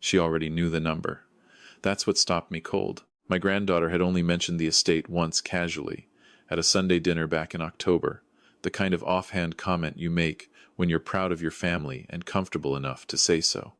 She already knew the number. That's what stopped me cold. My granddaughter had only mentioned the estate once casually, at a Sunday dinner back in October, the kind of offhand comment you make when you're proud of your family and comfortable enough to say so.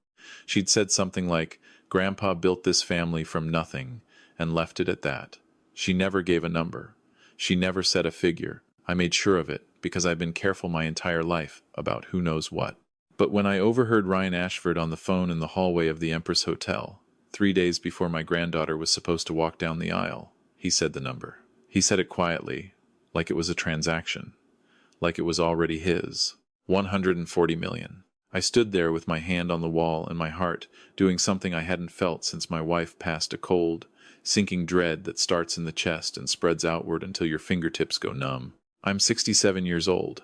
She'd said something like, "Grandpa built this family from nothing," and left it at that. She never gave a number. She never said a figure. I made sure of it, because I've been careful my entire life about who knows what. But when I overheard Ryan Ashford on the phone in the hallway of the Empress Hotel, 3 days before my granddaughter was supposed to walk down the aisle, he said the number. He said it quietly, like it was a transaction, like it was already his. 140 million. I stood there with my hand on the wall and my heart doing something I hadn't felt since my wife passed, a cold, sinking dread that starts in the chest and spreads outward until your fingertips go numb. I'm 67 years old.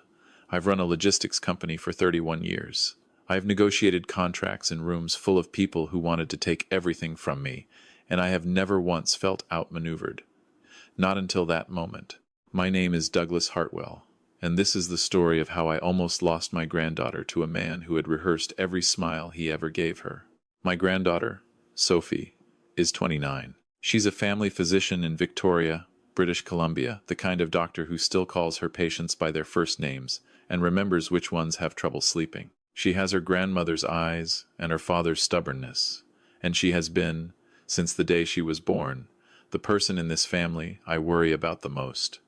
I've run a logistics company for 31 years. I've negotiated contracts in rooms full of people who wanted to take everything from me, and I have never once felt outmaneuvered. Not until that moment. My name is Douglas Hartwell, and this is the story of how I almost lost my granddaughter to a man who had rehearsed every smile he ever gave her. My granddaughter, Sophie, is 29. She's a family physician in Victoria, British Columbia, the kind of doctor who still calls her patients by their first names and remembers which ones have trouble sleeping. She has her grandmother's eyes and her father's stubbornness, and she has been, since the day she was born, the person in this family I worry about the most.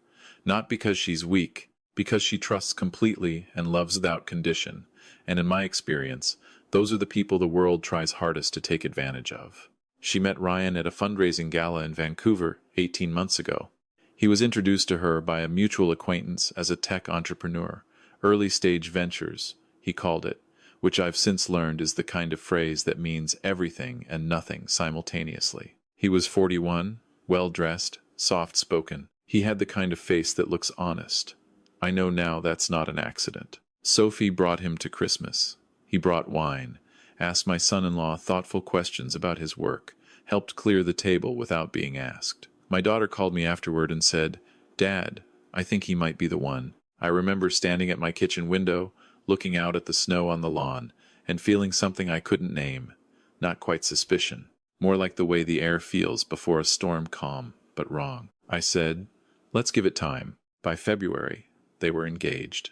Not because she's weak, because she trusts completely and loves without condition, and in my experience, those are the people the world tries hardest to take advantage of. She met Ryan at a fundraising gala in Vancouver 18 months ago. He was introduced to her by a mutual acquaintance as a tech entrepreneur, early-stage ventures, he called it, which I've since learned is the kind of phrase that means everything and nothing simultaneously. He was 41, well-dressed, soft-spoken. He had the kind of face that looks honest. I know now that's not an accident. Sophie brought him to Christmas. He brought wine, asked my son-in-law thoughtful questions about his work, helped clear the table without being asked. My daughter called me afterward and said, "Dad, I think he might be the one." I remember standing at my kitchen window, looking out at the snow on the lawn, and feeling something I couldn't name. Not quite suspicion. More like the way the air feels before a storm calm, but wrong. I said, "Let's give it time." By February, they were engaged.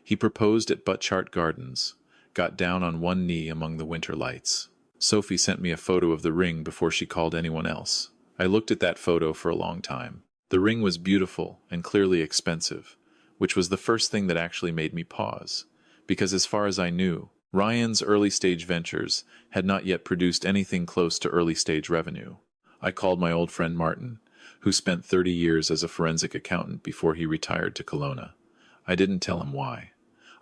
He proposed at Butchart Gardens, got down on one knee among the winter lights. Sophie sent me a photo of the ring before she called anyone else. I looked at that photo for a long time. The ring was beautiful and clearly expensive, which was the first thing that actually made me pause, because as far as I knew, Ryan's early-stage ventures had not yet produced anything close to early-stage revenue. I called my old friend Martin, who spent 30 years as a forensic accountant before he retired to Kelowna. I didn't tell him why.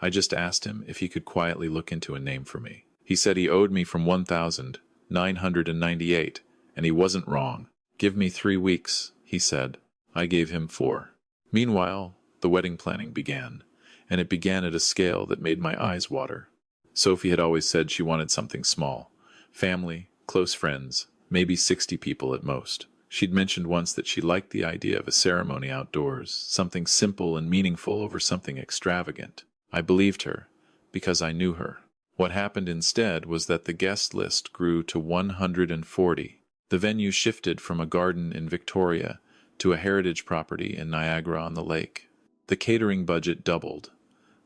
I just asked him if he could quietly look into a name for me. He said he owed me from 1,998, and he wasn't wrong. "Give me 3 weeks," he said. I gave him 4. Meanwhile, the wedding planning began, and it began at a scale that made my eyes water. Sophie had always said she wanted something small. Family, close friends, maybe 60 people at most. She'd mentioned once that she liked the idea of a ceremony outdoors, something simple and meaningful over something extravagant. I believed her, because I knew her. What happened instead was that the guest list grew to 140. The venue shifted from a garden in Victoria to a heritage property in Niagara-on-the-Lake. The catering budget doubled.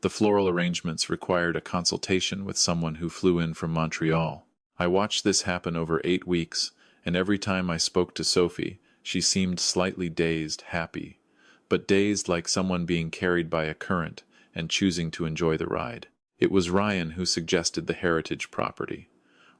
The floral arrangements required a consultation with someone who flew in from Montreal. I watched this happen over 8 weeks, and every time I spoke to Sophie, she seemed slightly dazed, happy, but dazed like someone being carried by a current and choosing to enjoy the ride. It was Ryan who suggested the heritage property.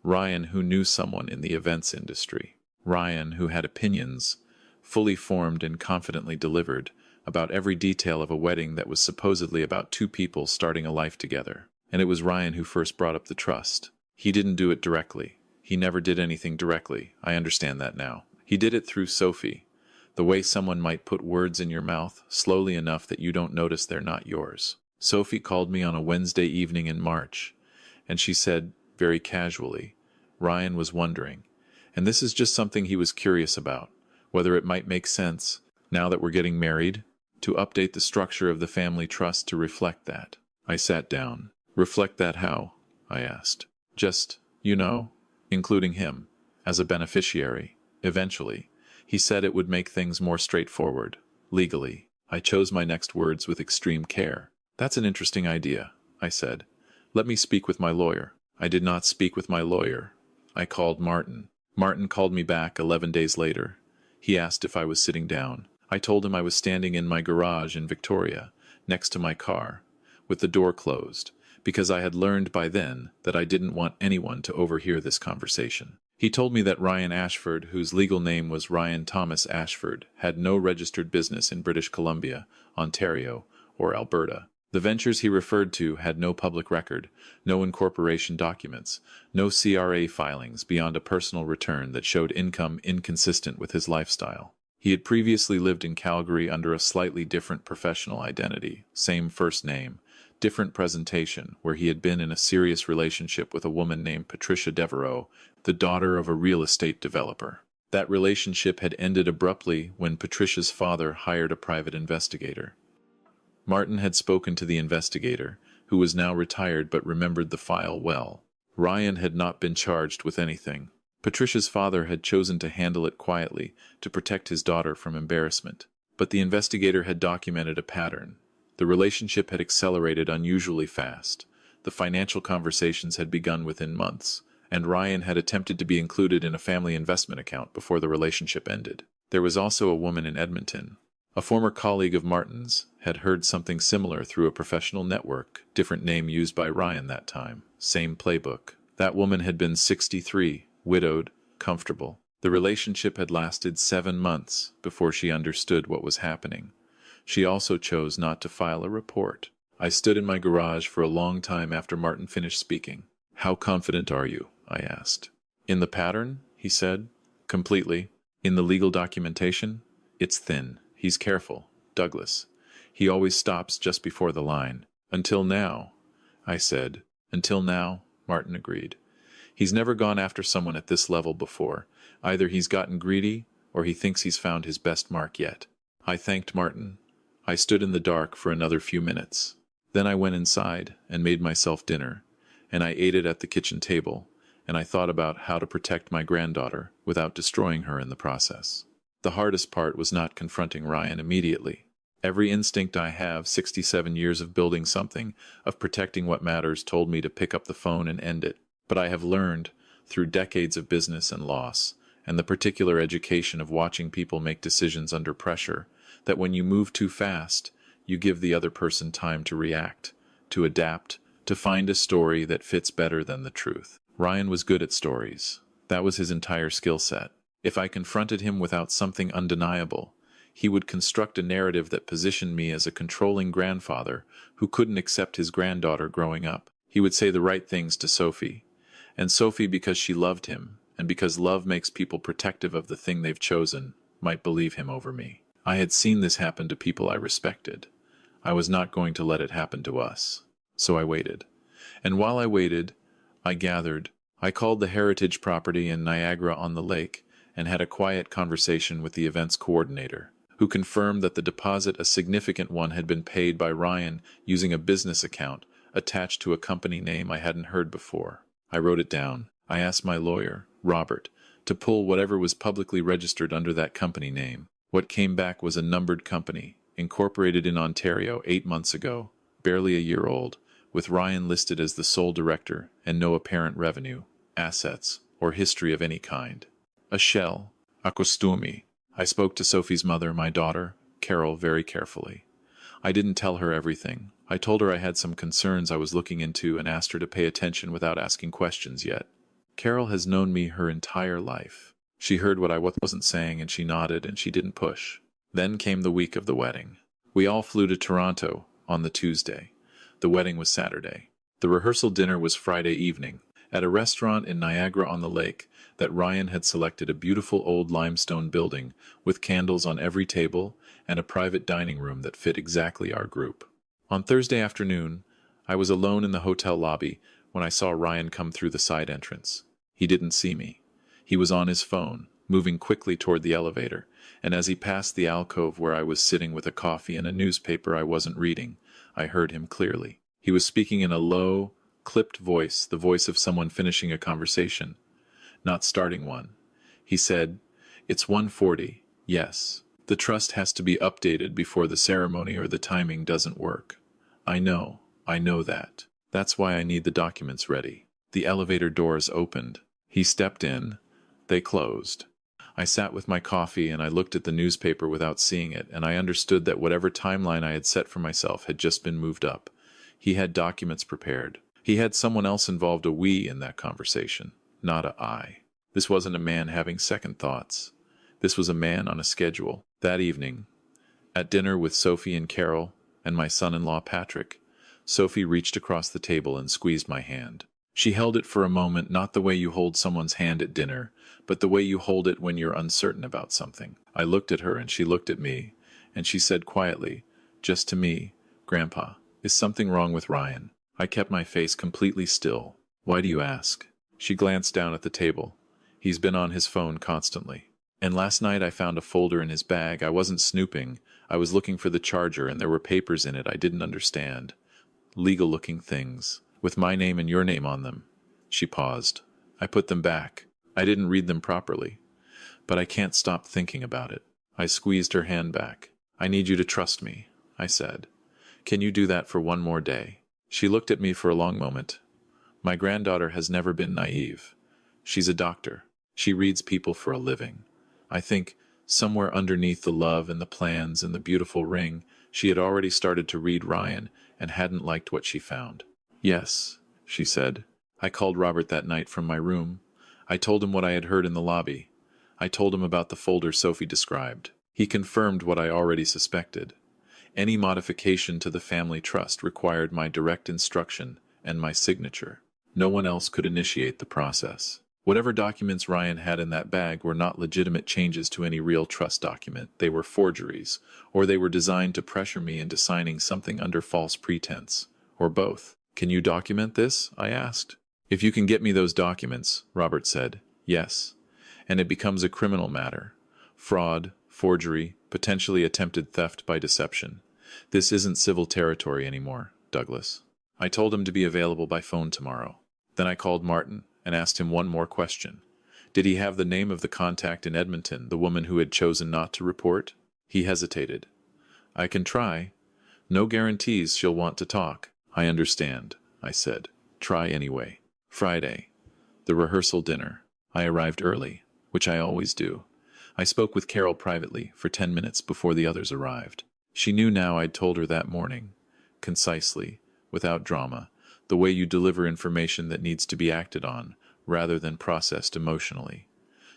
Ryan who knew someone in the events industry. Ryan who had opinions, fully formed and confidently delivered, about every detail of a wedding that was supposedly about 2 people starting a life together. And it was Ryan who first brought up the trust. He didn't do it directly. He never did anything directly. I understand that now. He did it through Sophie, the way someone might put words in your mouth slowly enough that you don't notice they're not yours. Sophie called me on a Wednesday evening in March, and she said, very casually, Ryan was wondering, and this is just something he was curious about, whether it might make sense, now that we're getting married, to update the structure of the family trust to reflect that. I sat down. Reflect that how? I asked. Just, including him, as a beneficiary. Eventually, he said it would make things more straightforward, legally. I chose my next words with extreme care. That's an interesting idea, I said. Let me speak with my lawyer. I did not speak with my lawyer. I called Martin. Martin called me back 11 days later. He asked if I was sitting down. I told him I was standing in my garage in Victoria, next to my car, with the door closed, because I had learned by then that I didn't want anyone to overhear this conversation. He told me that Ryan Ashford, whose legal name was Ryan Thomas Ashford, had no registered business in British Columbia, Ontario, or Alberta. The ventures he referred to had no public record, no incorporation documents, no CRA filings beyond a personal return that showed income inconsistent with his lifestyle. He had previously lived in Calgary under a slightly different professional identity, same first name, different presentation, where he had been in a serious relationship with a woman named Patricia Devereaux, the daughter of a real estate developer. That relationship had ended abruptly when Patricia's father hired a private investigator. Martin had spoken to the investigator, who was now retired but remembered the file well. Ryan had not been charged with anything. Patricia's father had chosen to handle it quietly to protect his daughter from embarrassment. But the investigator had documented a pattern. The relationship had accelerated unusually fast. The financial conversations had begun within months, and Ryan had attempted to be included in a family investment account before the relationship ended. There was also a woman in Edmonton. A former colleague of Martin's had heard something similar through a professional network, different name used by Ryan that time, same playbook. That woman had been 63, widowed, comfortable. The relationship had lasted 7 months before she understood what was happening. She also chose not to file a report. I stood in my garage for a long time after Martin finished speaking. "How confident are you?" I asked. "In the pattern?" he said. "Completely. In the legal documentation? It's thin. He's careful. Douglas. He always stops just before the line. Until now," I said. "Until now," Martin agreed. "He's never gone after someone at this level before. Either he's gotten greedy, or he thinks he's found his best mark yet." I thanked Martin. I stood in the dark for another few minutes. Then I went inside and made myself dinner, and I ate it at the kitchen table, and I thought about how to protect my granddaughter without destroying her in the process. The hardest part was not confronting Ryan immediately. Every instinct I have, 67 years of building something, of protecting what matters, told me to pick up the phone and end it. But I have learned, through decades of business and loss, and the particular education of watching people make decisions under pressure, that when you move too fast, you give the other person time to react, to adapt, to find a story that fits better than the truth. Ryan was good at stories. That was his entire skill set. If I confronted him without something undeniable, he would construct a narrative that positioned me as a controlling grandfather who couldn't accept his granddaughter growing up. He would say the right things to Sophie. And Sophie, because she loved him, and because love makes people protective of the thing they've chosen, might believe him over me. I had seen this happen to people I respected. I was not going to let it happen to us. So I waited. And while I waited, I gathered. I called the heritage property in Niagara-on-the-Lake and had a quiet conversation with the events coordinator, who confirmed that the deposit, a significant one, had been paid by Ryan using a business account attached to a company name I hadn't heard before. I wrote it down. I asked my lawyer, Robert, to pull whatever was publicly registered under that company name. What came back was a numbered company, incorporated in Ontario 8 months ago, barely a year old, with Ryan listed as the sole director and no apparent revenue, assets, or history of any kind. A shell, a costumi. I spoke to Sophie's mother, my daughter, Carol, very carefully. I didn't tell her everything. I told her I had some concerns I was looking into and asked her to pay attention without asking questions yet. Carol has known me her entire life. She heard what I wasn't saying and she nodded and she didn't push. Then came the week of the wedding. We all flew to Toronto on the Tuesday. The wedding was Saturday. The rehearsal dinner was Friday evening, at a restaurant in Niagara-on-the-Lake that Ryan had selected, a beautiful old limestone building with candles on every table and a private dining room that fit exactly our group. On Thursday afternoon, I was alone in the hotel lobby when I saw Ryan come through the side entrance. He didn't see me. He was on his phone, moving quickly toward the elevator, and as he passed the alcove where I was sitting with a coffee and a newspaper I wasn't reading, I heard him clearly. He was speaking in a low, clipped voice, the voice of someone finishing a conversation. not starting one. He said, "It's 1:40, yes. The trust has to be updated before the ceremony or the timing doesn't work. I know that. That's why I need the documents ready." The elevator doors opened. He stepped in. They closed. I sat with my coffee and I looked at the newspaper without seeing it, and I understood that whatever timeline I had set for myself had just been moved up. He had documents prepared. He had someone else involved, a we in that conversation, not a I. This wasn't a man having second thoughts. This was a man on a schedule. That evening, at dinner with Sophie and Carol and my son-in-law Patrick, Sophie reached across the table and squeezed my hand. She held it for a moment, not the way you hold someone's hand at dinner, but the way you hold it when you're uncertain about something. I looked at her and she looked at me, and she said quietly, just to me, "Grandpa, is something wrong with Ryan?" I kept my face completely still. "Why do you ask?" She glanced down at the table. "He's been on his phone constantly. And last night I found a folder in his bag. I wasn't snooping. I was looking for the charger, and there were papers in it I didn't understand. Legal-looking things, with my name and your name on them." She paused. I put them back. I didn't read them properly. But I can't stop thinking about it. I squeezed her hand back. "I need you to trust me," I said. "Can you do that for one more day?" She looked at me for a long moment. My granddaughter has never been naive. She's a doctor. She reads people for a living. I think, somewhere underneath the love and the plans and the beautiful ring, she had already started to read Ryan and hadn't liked what she found. "Yes," she said. "I called Robert that night from my room. I told him what I had heard in the lobby. I told him about the folder Sophie described. He confirmed what I already suspected. Any modification to the family trust required my direct instruction and my signature. No one else could initiate the process. Whatever documents Ryan had in that bag were not legitimate changes to any real trust document. They were forgeries, or they were designed to pressure me into signing something under false pretense, or both. "Can you document this?" I asked. "If you can get me those documents," Robert said, "yes. And it becomes a criminal matter. Fraud, forgery, potentially attempted theft by deception. This isn't civil territory anymore, Douglas." I told him to be available by phone tomorrow. Then I called Martin and asked him one more question. Did he have the name of the contact in Edmonton, the woman who had chosen not to report? He hesitated. "I can try. No guarantees she'll want to talk." "I understand," I said. "Try anyway." Friday. The rehearsal dinner. I arrived early, which I always do. I spoke with Carol privately for 10 minutes before the others arrived. She knew now I'd told her that morning, concisely, without drama, the way you deliver information that needs to be acted on, rather than processed emotionally.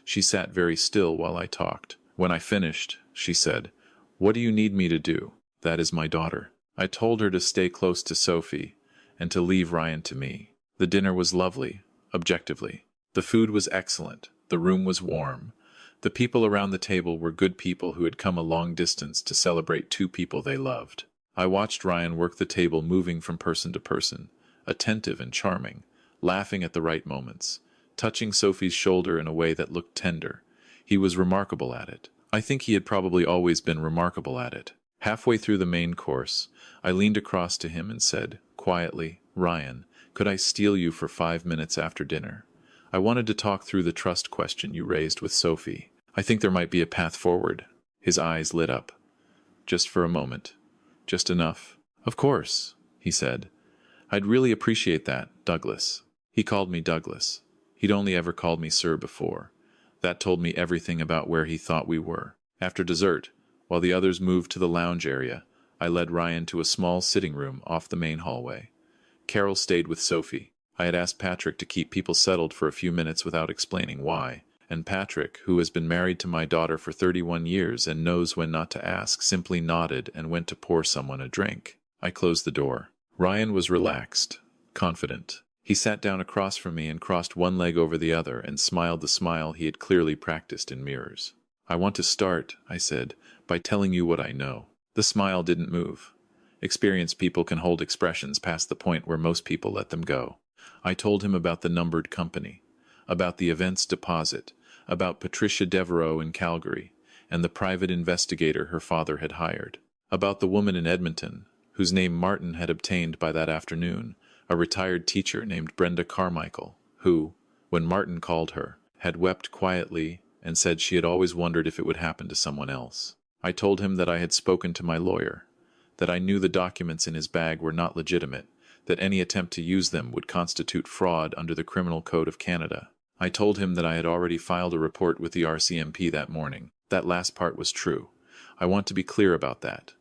She sat very still while I talked. When I finished, she said, "What do you need me to do?" "That is my daughter." I told her to stay close to Sophie and to leave Ryan to me. The dinner was lovely, objectively. The food was excellent. The room was warm. The people around the table were good people who had come a long distance to celebrate two people they loved. I watched Ryan work the table, moving from person to person, attentive and charming, laughing at the right moments, touching Sophie's shoulder in a way that looked tender. He was remarkable at it. I think he had probably always been remarkable at it. Halfway through the main course, I leaned across to him and said, quietly, "Ryan, could I steal you for 5 minutes after dinner? I wanted to talk through the trust question you raised with Sophie. I think there might be a path forward." His eyes lit up. "Just for a moment. Just enough." "Of course," he said. "I'd really appreciate that, Douglas." He called me Douglas. He'd only ever called me sir before. That told me everything about where he thought we were. After dessert, while the others moved to the lounge area, I led Ryan to a small sitting room off the main hallway. Carol stayed with Sophie. I had asked Patrick to keep people settled for a few minutes without explaining why, and Patrick, who has been married to my daughter for 31 years and knows when not to ask, simply nodded and went to pour someone a drink. I closed the door. Ryan was relaxed, confident. He sat down across from me and crossed one leg over the other and smiled the smile he had clearly practiced in mirrors. "I want to start," I said, "by telling you what I know." The smile didn't move. Experienced people can hold expressions past the point where most people let them go. I told him about the numbered company, about the events deposit, about Patricia Devereaux in Calgary, and the private investigator her father had hired, about the woman in Edmonton, whose name Martin had obtained by that afternoon, a retired teacher named Brenda Carmichael, who, when Martin called her, had wept quietly and said she had always wondered if it would happen to someone else. I told him that I had spoken to my lawyer, that I knew the documents in his bag were not legitimate, that any attempt to use them would constitute fraud under the Criminal Code of Canada. I told him that I had already filed a report with the RCMP that morning. That last part was true. I want to be clear about that.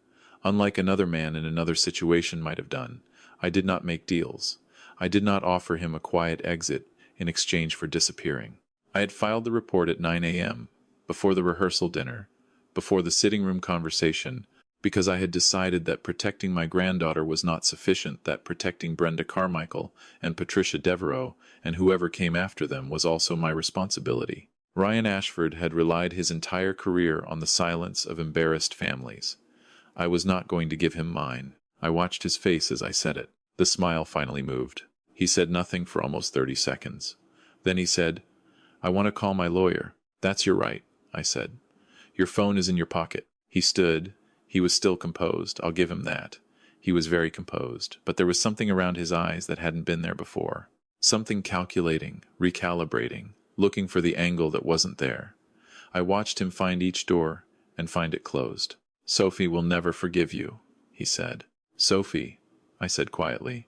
Unlike another man in another situation might have done, I did not make deals. I did not offer him a quiet exit in exchange for disappearing. I had filed the report at 9 a.m., before the rehearsal dinner, before the sitting room conversation, because I had decided that protecting my granddaughter was not sufficient, that protecting Brenda Carmichael and Patricia Devereaux and whoever came after them was also my responsibility. Ryan Ashford had relied his entire career on the silence of embarrassed families. I was not going to give him mine. I watched his face as I said it. The smile finally moved. He said nothing for almost 30 seconds. Then he said, "I want to call my lawyer." "That's your right," I said. "Your phone is in your pocket." He stood. He was still composed, I'll give him that. He was very composed, but there was something around his eyes that hadn't been there before. Something calculating, recalibrating, looking for the angle that wasn't there. I watched him find each door and find it closed. "Sophie will never forgive you," he said. "Sophie," I said quietly,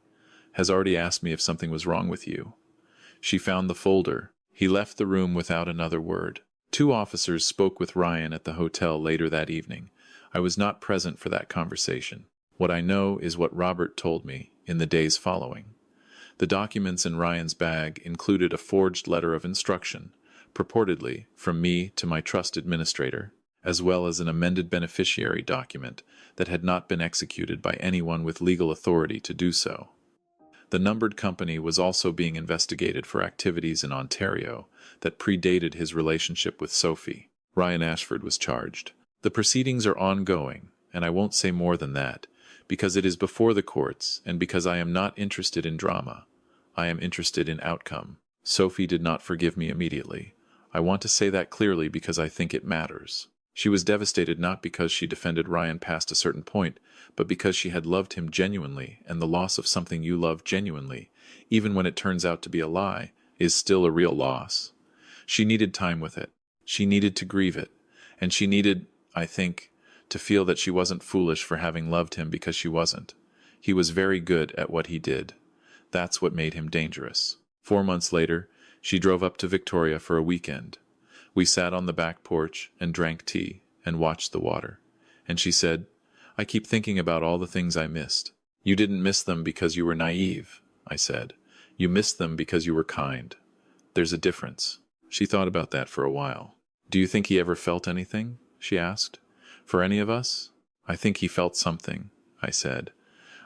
"has already asked me if something was wrong with you. She found the folder." He left the room without another word. 2 officers spoke with Ryan at the hotel later that evening. I was not present for that conversation. What I know is what Robert told me in the days following. The documents in Ryan's bag included a forged letter of instruction, purportedly from me to my trust administrator, as well as an amended beneficiary document that had not been executed by anyone with legal authority to do so. The numbered company was also being investigated for activities in Ontario that predated his relationship with Sophie. Ryan Ashford was charged. The proceedings are ongoing, and I won't say more than that, because it is before the courts and because I am not interested in drama. I am interested in outcome. Sophie did not forgive me immediately. I want to say that clearly because I think it matters. She was devastated not because she defended Ryan past a certain point, but because she had loved him genuinely, and the loss of something you love genuinely, even when it turns out to be a lie, is still a real loss. She needed time with it. She needed to grieve it. And she needed, I think, to feel that she wasn't foolish for having loved him because she wasn't. He was very good at what he did. That's what made him dangerous. 4 months later, she drove up to Victoria for a weekend. We sat on the back porch and drank tea and watched the water. And she said, "I keep thinking about all the things I missed." "You didn't miss them because you were naive," I said. "You missed them because you were kind. There's a difference." She thought about that for a while. "Do you think he ever felt anything?" she asked. "For any of us?" "I think he felt something," I said.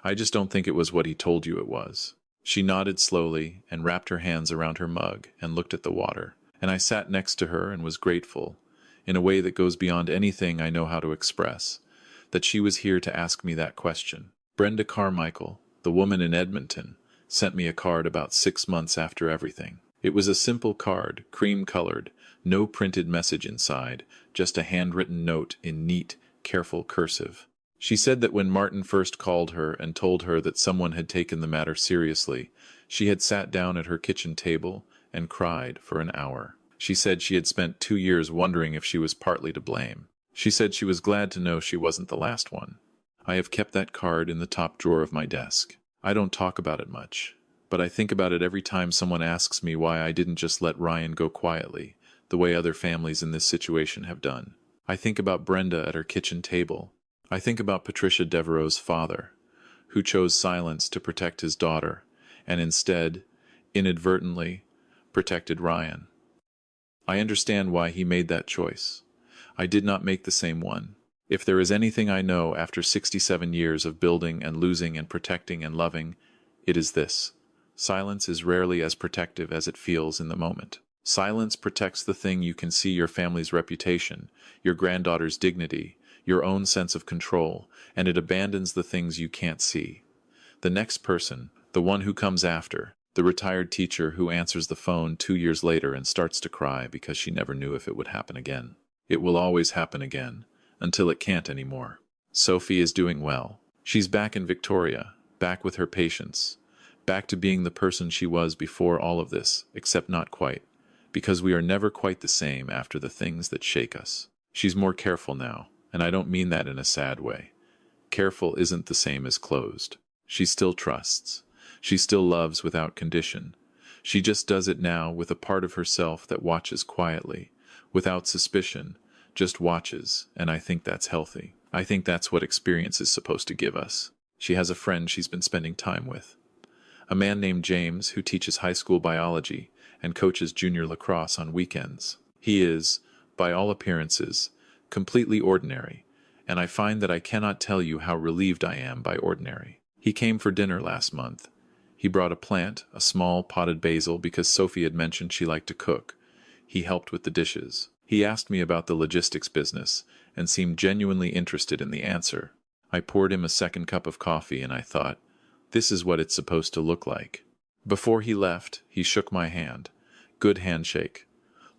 "I just don't think it was what he told you it was." She nodded slowly and wrapped her hands around her mug and looked at the water. And I sat next to her and was grateful, in a way that goes beyond anything I know how to express, that she was here to ask me that question. Brenda Carmichael, the woman in Edmonton, sent me a card about 6 months after everything. It was a simple card, cream-colored, no printed message inside, just a handwritten note in neat, careful cursive. She said that when Martin first called her and told her that someone had taken the matter seriously, she had sat down at her kitchen table and cried for an hour. She said she had spent 2 years wondering if she was partly to blame. She said she was glad to know she wasn't the last one. I have kept that card in the top drawer of my desk. I don't talk about it much, but I think about it every time someone asks me why I didn't just let Ryan go quietly, the way other families in this situation have done. I think about Brenda at her kitchen table. I think about Patricia Devereaux's father, who chose silence to protect his daughter, and instead, inadvertently, protected Ryan. I understand why he made that choice. I did not make the same one. If there is anything I know after 67 years of building and losing and protecting and loving, it is this. Silence is rarely as protective as it feels in the moment. Silence protects the thing you can see: your family's reputation, your granddaughter's dignity, your own sense of control, and it abandons the things you can't see. The next person, the one who comes after, the retired teacher who answers the phone 2 years later and starts to cry because she never knew if it would happen again. It will always happen again, until it can't anymore. Sophie is doing well. She's back in Victoria, back with her patients, back to being the person she was before all of this, except not quite. because we are never quite the same after the things that shake us. She's more careful now, and I don't mean that in a sad way. Careful isn't the same as closed. She still trusts. She still loves without condition. She just does it now with a part of herself that watches quietly, without suspicion, just watches, and I think that's healthy. I think that's what experience is supposed to give us. She has a friend she's been spending time with. A man named James who teaches high school biology and coaches junior lacrosse on weekends. He is, by all appearances, completely ordinary, and I find that I cannot tell you how relieved I am by ordinary. He came for dinner last month. He brought a plant, a small potted basil, because Sophie had mentioned she liked to cook. He helped with the dishes. He asked me about the logistics business and seemed genuinely interested in the answer. I poured him a second cup of coffee and I thought, this is what it's supposed to look like. Before he left, he shook my hand. Good handshake.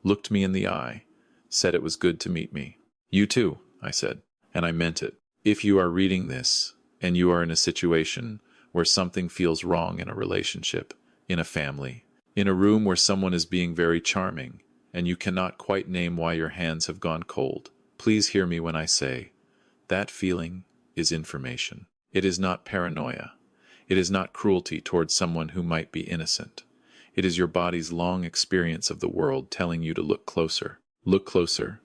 Looked me in the eye. Said it was good to meet me. You too, I said, and I meant it. If you are reading this and you are in a situation where something feels wrong in a relationship, in a family, in a room where someone is being very charming, and you cannot quite name why your hands have gone cold, please hear me when I say, that feeling is information. It is not paranoia. It is not cruelty towards someone who might be innocent. It is your body's long experience of the world telling you to look closer. Look closer.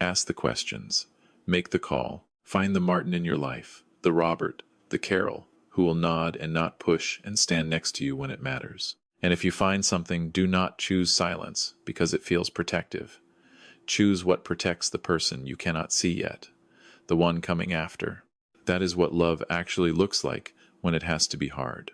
Ask the questions. Make the call. Find the Martin in your life, the Robert, the Carol, who will nod and not push and stand next to you when it matters. And if you find something, do not choose silence because it feels protective. Choose what protects the person you cannot see yet, the one coming after. That is what love actually looks like when it has to be hard.